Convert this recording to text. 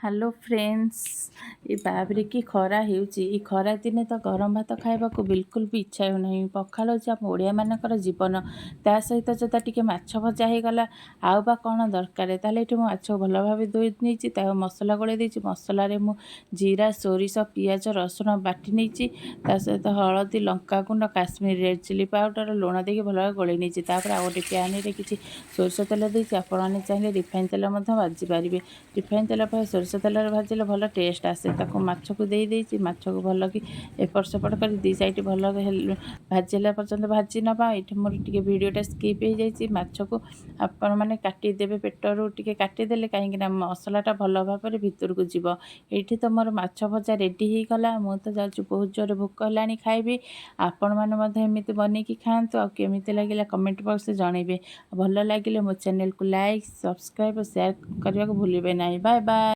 Hello friends, ଏ ବାବରେ କି ଖରା ହେଉଛି। ଏ ଖରା ଦିନେ ତ ଗରମ ଭାତ ଖାଇବାକୁ ବିଲକୁଲ ବି ଇଚ୍ଛା ହେଉନାହିଁ। ପଖାଳ ହେଉଛି ଆମ ଓଡ଼ିଆମାନଙ୍କର ଜୀବନ। ତା ସହିତ ଯଦି ଟିକେ ମାଛ ଭଜା ହେଇଗଲା ଆଉ ବା କ'ଣ ଦରକାର। ତାହେଲେ ଏଠି ମୁଁ ମାଛକୁ ଭଲ ଭାବେ ଧୋଇ ନେଇଛି, ତାକୁ ମସଲା ଗୋଳେଇ ଦେଇଛି। ମସଲାରେ ମୁଁ ଜିରା, ସୋରିଷ, ପିଆଜ, ରସୁଣ ବାଟି ନେଇଛି। ତା ସହିତ ହଳଦୀ, ଲଙ୍କାଗୁଣ୍ଡ, କାଶ୍ମୀର ରେଡ୍ ଚିଲି ପାଉଡ଼ର, ଲୁଣ ଦେଇକି ଭଲ ଭାବେ ଗୋଳେଇ ନେଇଛି। ତାପରେ ଆଉ ଗୋଟେ ପ୍ୟାନରେ କିଛି ସୋରିଷ ତେଲ ଦେଇଛି। ଆପଣମାନେ ଚାହିଁଲେ ରିଫାଇନ୍ ତେଲ ମଧ୍ୟ ଭାଜି ପାରିବେ। ରିଫାଇନ୍ ତେଲ ପରେ ସୋରିଷ ତେଲରେ ଭାଜିଲେ ଭଲ ଟେଷ୍ଟ ଆସେ। ତାକୁ ମାଛକୁ ଦେଇଛି। ମାଛକୁ ଭଲ କି ଏପଟ ସେପଟ କରି ଦୁଇ ସାଇଡ଼୍ ଭଲ ଭାଜି ହେଲା ପର୍ଯ୍ୟନ୍ତ ଭାଜି ନେବା। ଏଇଠି ମୋର ଟିକେ ଭିଡ଼ିଓଟା ସ୍କିପ୍ ହେଇଯାଇଛି। ମାଛକୁ ଆପଣମାନେ କାଟିଦେବେ, ପେଟରୁ ଟିକେ କାଟିଦେଲେ କାହିଁକିନା ମସଲାଟା ଭଲ ଭାବରେ ଭିତରକୁ ଯିବ। ଏଇଠି ତ ମୋର ମାଛ ଭଜା ରେଡ଼ି ହେଇଗଲା। ମୁଁ ତ ଯାଉଛି, ବହୁତ ଜୋରରେ ଭୋକ ହେଲାଣି, ଖାଇବି। ଆପଣମାନେ ମଧ୍ୟ ଏମିତି ବନେଇକି ଖାଆନ୍ତୁ। ଆଉ କେମିତି ଲାଗିଲା କମେଣ୍ଟ ବକ୍ସରେ ଜଣାଇବେ। ଭଲ ଲାଗିଲେ ମୋ ଚ୍ୟାନେଲକୁ ଲାଇକ୍, ସବସ୍କ୍ରାଇବ୍ ଓ ସେୟାର କରିବାକୁ ଭୁଲିବେ ନାହିଁ। Bye bye.